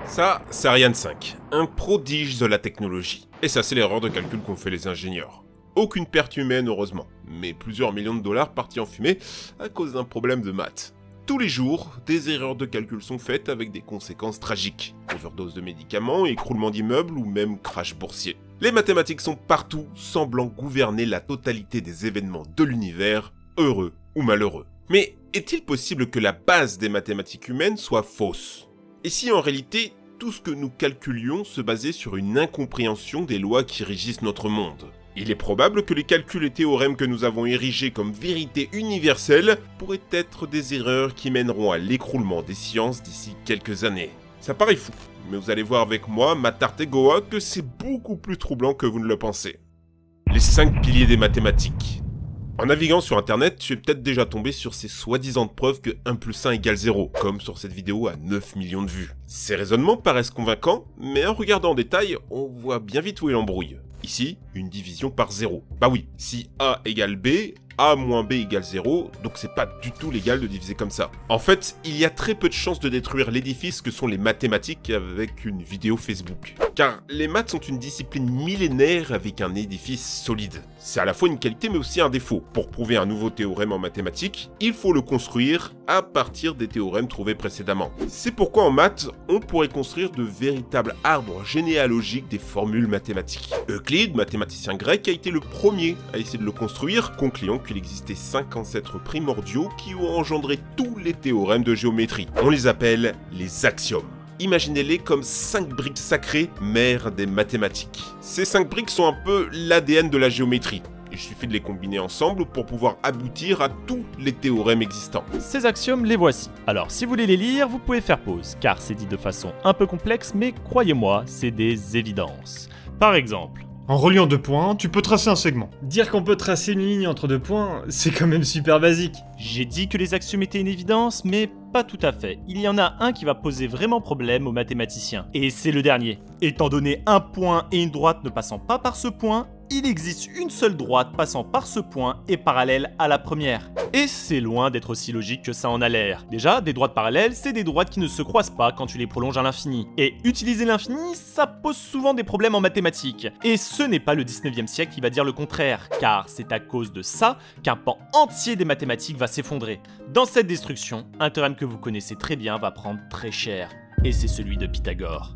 Ça, c'est Ariane 5, un prodige de la technologie. Et ça, c'est l'erreur de calcul qu'ont fait les ingénieurs. Aucune perte humaine, heureusement, mais plusieurs millions de dollars partis en fumée à cause d'un problème de maths. Tous les jours, des erreurs de calcul sont faites avec des conséquences tragiques. Overdose de médicaments, écroulement d'immeubles ou même crash boursier. Les mathématiques sont partout, semblant gouverner la totalité des événements de l'univers, heureux ou malheureux. Mais est-il possible que la base des mathématiques humaines soit fausse? Et si en réalité, tout ce que nous calculions se basait sur une incompréhension des lois qui régissent notre monde? Il est probable que les calculs et théorèmes que nous avons érigés comme vérité universelle pourraient être des erreurs qui mèneront à l'écroulement des sciences d'ici quelques années. Ça paraît fou, mais vous allez voir avec moi, Matart et Goa, que c'est beaucoup plus troublant que vous ne le pensez. Les 5 piliers des mathématiques. En naviguant sur internet, tu es peut-être déjà tombé sur ces soi-disant preuves que 1 plus 1 égale 0, comme sur cette vidéo à 9 millions de vues. Ces raisonnements paraissent convaincants, mais en regardant en détail, on voit bien vite où est l'embrouille. Ici, une division par 0. Bah oui, si A égale B, A moins B égale 0, donc c'est pas du tout légal de diviser comme ça. En fait, il y a très peu de chances de détruire l'édifice que sont les mathématiques avec une vidéo Facebook. Car les maths sont une discipline millénaire avec un édifice solide. C'est à la fois une qualité mais aussi un défaut. Pour prouver un nouveau théorème en mathématiques, il faut le construire à partir des théorèmes trouvés précédemment. C'est pourquoi en maths, on pourrait construire de véritables arbres généalogiques des formules mathématiques. Euclide, mathématicien grec, a été le premier à essayer de le construire, concluant qu'il existait 5 ancêtres primordiaux qui ont engendré tous les théorèmes de géométrie. On les appelle les axiomes. Imaginez-les comme 5 briques sacrées, mères des mathématiques. Ces 5 briques sont un peu l'ADN de la géométrie. Il suffit de les combiner ensemble pour pouvoir aboutir à tous les théorèmes existants. Ces axiomes, les voici. Alors, si vous voulez les lire, vous pouvez faire pause, car c'est dit de façon un peu complexe, mais croyez-moi, c'est des évidences. Par exemple, en reliant 2 points, tu peux tracer un segment. Dire qu'on peut tracer une ligne entre 2 points, c'est quand même super basique. J'ai dit que les axiomes étaient une évidence, mais pas tout à fait. Il y en a un qui va poser vraiment problème aux mathématiciens. Et c'est le dernier. Étant donné un point et une droite ne passant pas par ce point, il existe une seule droite passant par ce point et parallèle à la première. Et c'est loin d'être aussi logique que ça en a l'air. Déjà, des droites parallèles, c'est des droites qui ne se croisent pas quand tu les prolonges à l'infini. Et utiliser l'infini, ça pose souvent des problèmes en mathématiques. Et ce n'est pas le 19e siècle qui va dire le contraire, car c'est à cause de ça qu'un pan entier des mathématiques va s'effondrer. Dans cette destruction, un théorème que vous connaissez très bien va prendre très cher. Et c'est celui de Pythagore.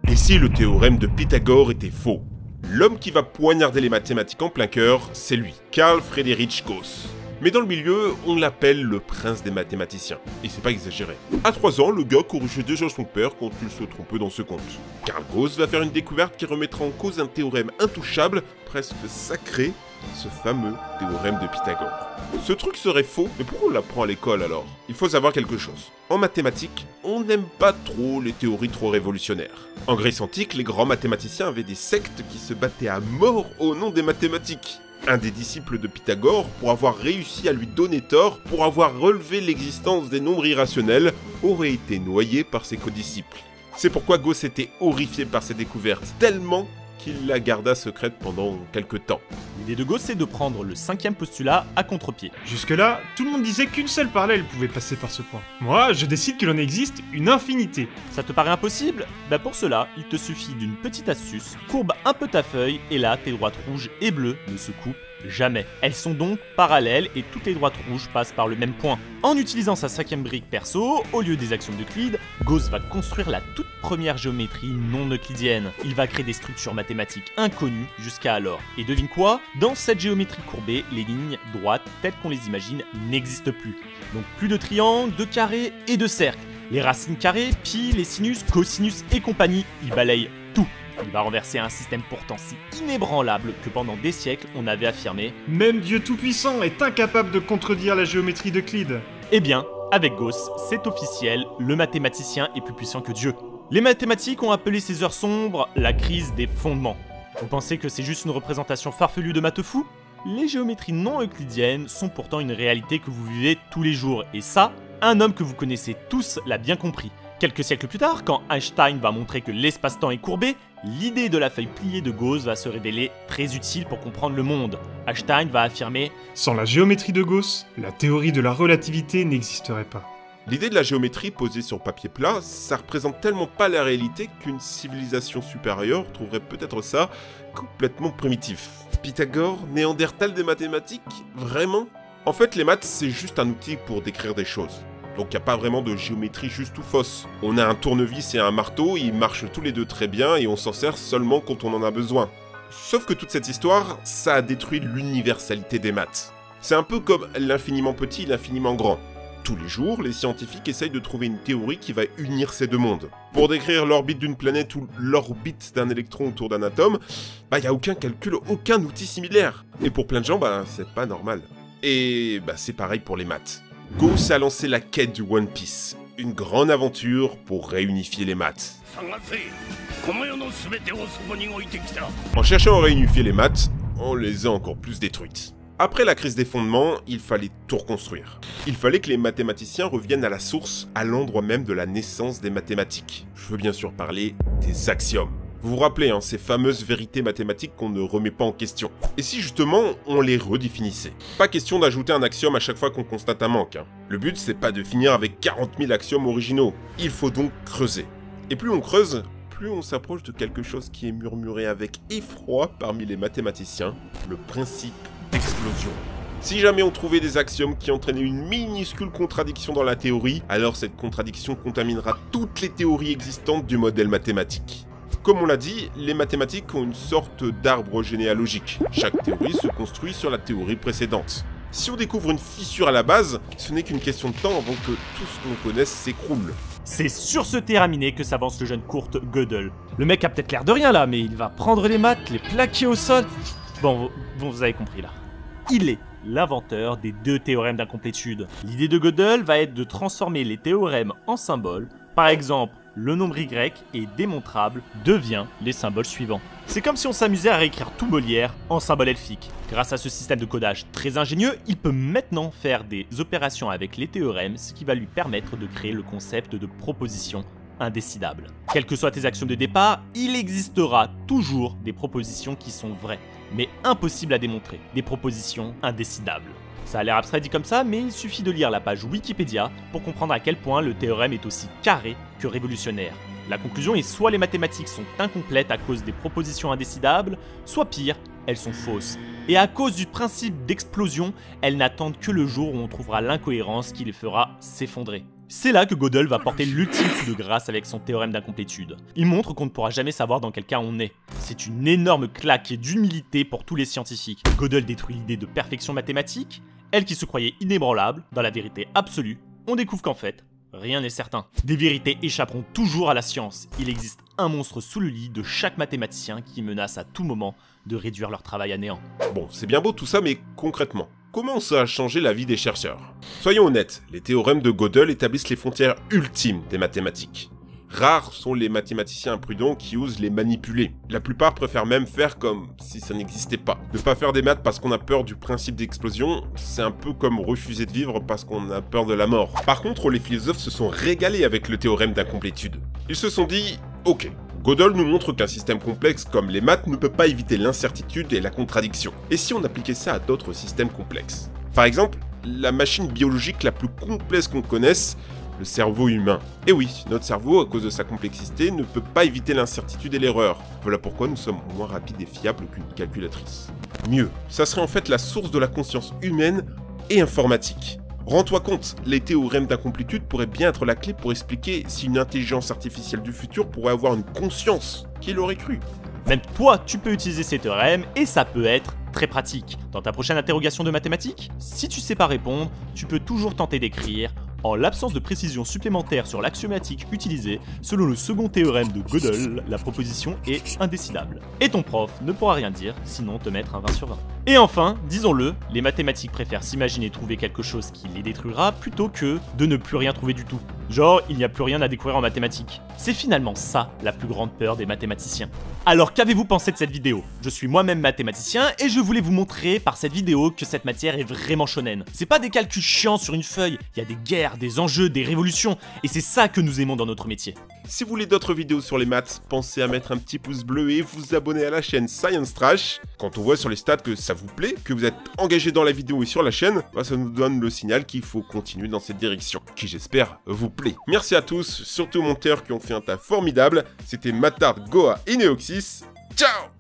Et si le théorème de Pythagore était faux? L'homme qui va poignarder les mathématiques en plein cœur, c'est lui, Carl Friedrich Gauss. Mais dans le milieu, on l'appelle le prince des mathématiciens. Et c'est pas exagéré. À 3 ans, le gars corrigeait déjà son père quand il se trompait dans ce compte. Carl Gauss va faire une découverte qui remettra en cause un théorème intouchable, presque sacré, ce fameux théorème de Pythagore. Ce truc serait faux, mais pourquoi on l'apprend à l'école alors? Il faut savoir quelque chose. En mathématiques, on n'aime pas trop les théories trop révolutionnaires. En Grèce antique, les grands mathématiciens avaient des sectes qui se battaient à mort au nom des mathématiques. Un des disciples de Pythagore, pour avoir réussi à lui donner tort, pour avoir relevé l'existence des nombres irrationnels, aurait été noyé par ses codisciples. C'est pourquoi Gauss était horrifié par ces découvertes, tellement qu'il la garda secrète pendant quelques temps. L'idée de Gauss, c'est de prendre le 5e postulat à contre-pied. Jusque-là, tout le monde disait qu'une seule parallèle pouvait passer par ce point. Moi, je décide qu'il en existe une infinité. Ça te paraît impossible? Bah pour cela, il te suffit d'une petite astuce. Courbe un peu ta feuille, et là, tes droites rouges et bleues ne se coupent jamais. Elles sont donc parallèles et toutes les droites rouges passent par le même point. En utilisant sa 5e brique perso, au lieu des axiomes d'Euclide, Gauss va construire la toute première géométrie non euclidienne. Il va créer des structures mathématiques inconnues jusqu'à alors. Et devine quoi? Dans cette géométrie courbée, les lignes droites telles qu'on les imagine n'existent plus. Donc plus de triangles, de carrés et de cercles. Les racines carrées, pi, les sinus, cosinus et compagnie, il balaye tout. Il va renverser un système pourtant si inébranlable que pendant des siècles, on avait affirmé « Même Dieu Tout-Puissant est incapable de contredire la géométrie d'Euclide ». Eh bien, avec Gauss, c'est officiel, le mathématicien est plus puissant que Dieu. Les mathématiques ont appelé ces heures sombres la crise des fondements. Vous pensez que c'est juste une représentation farfelue de maths fou? Les géométries non euclidiennes sont pourtant une réalité que vous vivez tous les jours, et ça, un homme que vous connaissez tous l'a bien compris. Quelques siècles plus tard, quand Einstein va montrer que l'espace-temps est courbé, l'idée de la feuille pliée de Gauss va se révéler très utile pour comprendre le monde. Einstein va affirmer « Sans la géométrie de Gauss, la théorie de la relativité n'existerait pas. » L'idée de la géométrie posée sur papier plat, ça représente tellement pas la réalité qu'une civilisation supérieure trouverait peut-être ça complètement primitif. Pythagore, Néandertal des mathématiques? Vraiment? En fait, les maths, c'est juste un outil pour décrire des choses. Donc il n'y a pas vraiment de géométrie juste ou fausse. On a un tournevis et un marteau, ils marchent tous les deux très bien et on s'en sert seulement quand on en a besoin. Sauf que toute cette histoire, ça a détruit l'universalité des maths. C'est un peu comme l'infiniment petit et l'infiniment grand. Tous les jours, les scientifiques essayent de trouver une théorie qui va unir ces deux mondes. Pour décrire l'orbite d'une planète ou l'orbite d'un électron autour d'un atome, il n'y a aucun calcul, aucun outil similaire. Et pour plein de gens, c'est pas normal. Et c'est pareil pour les maths. Gauss a lancé la quête du One Piece, une grande aventure pour réunifier les maths. En cherchant à réunifier les maths, on les a encore plus détruites. Après la crise des fondements, il fallait tout reconstruire. Il fallait que les mathématiciens reviennent à la source, à l'endroit même de la naissance des mathématiques. Je veux bien sûr parler des axiomes. Vous vous rappelez, ces fameuses vérités mathématiques qu'on ne remet pas en question. Et si justement, on les redéfinissait? Pas question d'ajouter un axiome à chaque fois qu'on constate un manque. Le but, c'est pas de finir avec 40 000 axiomes originaux. Il faut donc creuser. Et plus on creuse, plus on s'approche de quelque chose qui est murmuré avec effroi parmi les mathématiciens, le principe d'explosion. Si jamais on trouvait des axiomes qui entraînaient une minuscule contradiction dans la théorie, alors cette contradiction contaminera toutes les théories existantes du modèle mathématique. Comme on l'a dit, les mathématiques ont une sorte d'arbre généalogique. Chaque théorie se construit sur la théorie précédente. Si on découvre une fissure à la base, ce n'est qu'une question de temps avant que tout ce qu'on connaisse s'écroule. C'est sur ce terrain miné que s'avance le jeune Kurt Gödel. Le mec a peut-être l'air de rien là, mais il va prendre les maths, les plaquer au sol. Bon, vous avez compris là. Il est l'inventeur des deux théorèmes d'incomplétude. L'idée de Gödel va être de transformer les théorèmes en symboles. Par exemple, le nombre y est démontrable devient les symboles suivants. C'est comme si on s'amusait à réécrire tout Molière en symbole elfique. Grâce à ce système de codage très ingénieux, il peut maintenant faire des opérations avec les théorèmes, ce qui va lui permettre de créer le concept de proposition indécidable. Quels que soient tes axiomes de départ, il existera toujours des propositions qui sont vraies, mais impossibles à démontrer, des propositions indécidables. Ça a l'air abstrait dit comme ça, mais il suffit de lire la page Wikipédia pour comprendre à quel point le théorème est aussi carré que révolutionnaire. La conclusion est soit les mathématiques sont incomplètes à cause des propositions indécidables, soit pire, elles sont fausses. Et à cause du principe d'explosion, elles n'attendent que le jour où on trouvera l'incohérence qui les fera s'effondrer. C'est là que Gödel va porter l'ultime coup de grâce avec son théorème d'incomplétude. Il montre qu'on ne pourra jamais savoir dans quel cas on est. C'est une énorme claque d'humilité pour tous les scientifiques. Gödel détruit l'idée de perfection mathématique. Elle qui se croyait inébranlable, dans la vérité absolue, on découvre qu'en fait, rien n'est certain. Des vérités échapperont toujours à la science. Il existe un monstre sous le lit de chaque mathématicien qui menace à tout moment de réduire leur travail à néant. Bon, c'est bien beau tout ça, mais concrètement, comment ça a changé la vie des chercheurs? Soyons honnêtes, les théorèmes de Gödel établissent les frontières ultimes des mathématiques. Rares sont les mathématiciens imprudents qui osent les manipuler. La plupart préfèrent même faire comme si ça n'existait pas. Ne pas faire des maths parce qu'on a peur du principe d'explosion, c'est un peu comme refuser de vivre parce qu'on a peur de la mort. Par contre, les philosophes se sont régalés avec le théorème d'incomplétude. Ils se sont dit, ok, Gödel nous montre qu'un système complexe comme les maths ne peut pas éviter l'incertitude et la contradiction. Et si on appliquait ça à d'autres systèmes complexes? Par exemple, la machine biologique la plus complexe qu'on connaisse, le cerveau humain. Et oui, notre cerveau, à cause de sa complexité, ne peut pas éviter l'incertitude et l'erreur. Voilà pourquoi nous sommes moins rapides et fiables qu'une calculatrice. Mieux, ça serait en fait la source de la conscience humaine et informatique. Rends-toi compte, les théorèmes d'incomplétude pourraient bien être la clé pour expliquer si une intelligence artificielle du futur pourrait avoir une conscience. Qui l'aurait cru? Même toi, tu peux utiliser ces théorèmes et ça peut être très pratique. Dans ta prochaine interrogation de mathématiques, si tu sais pas répondre, tu peux toujours tenter d'écrire en l'absence de précision supplémentaire sur l'axiomatique utilisée, selon le second théorème de Gödel, la proposition est indécidable. Et ton prof ne pourra rien dire, sinon te mettre un 20 sur 20. Et enfin, disons-le, les mathématiques préfèrent s'imaginer trouver quelque chose qui les détruira plutôt que de ne plus rien trouver du tout. Genre, il n'y a plus rien à découvrir en mathématiques. C'est finalement ça la plus grande peur des mathématiciens. Alors qu'avez-vous pensé de cette vidéo? Je suis moi-même mathématicien et je voulais vous montrer par cette vidéo que cette matière est vraiment shonen. C'est pas des calculs chiants sur une feuille, il y a des guerres, des enjeux, des révolutions, et c'est ça que nous aimons dans notre métier. Si vous voulez d'autres vidéos sur les maths, pensez à mettre un petit pouce bleu et vous abonner à la chaîne Science Trash. Quand on voit sur les stats que ça vous plaît, que vous êtes engagé dans la vidéo et sur la chaîne, bah, ça nous donne le signal qu'il faut continuer dans cette direction, qui j'espère vous plaît. Merci à tous, surtout aux monteurs qui ont fait un tas formidable. C'était Matard, Goa et Neoxys. Ciao!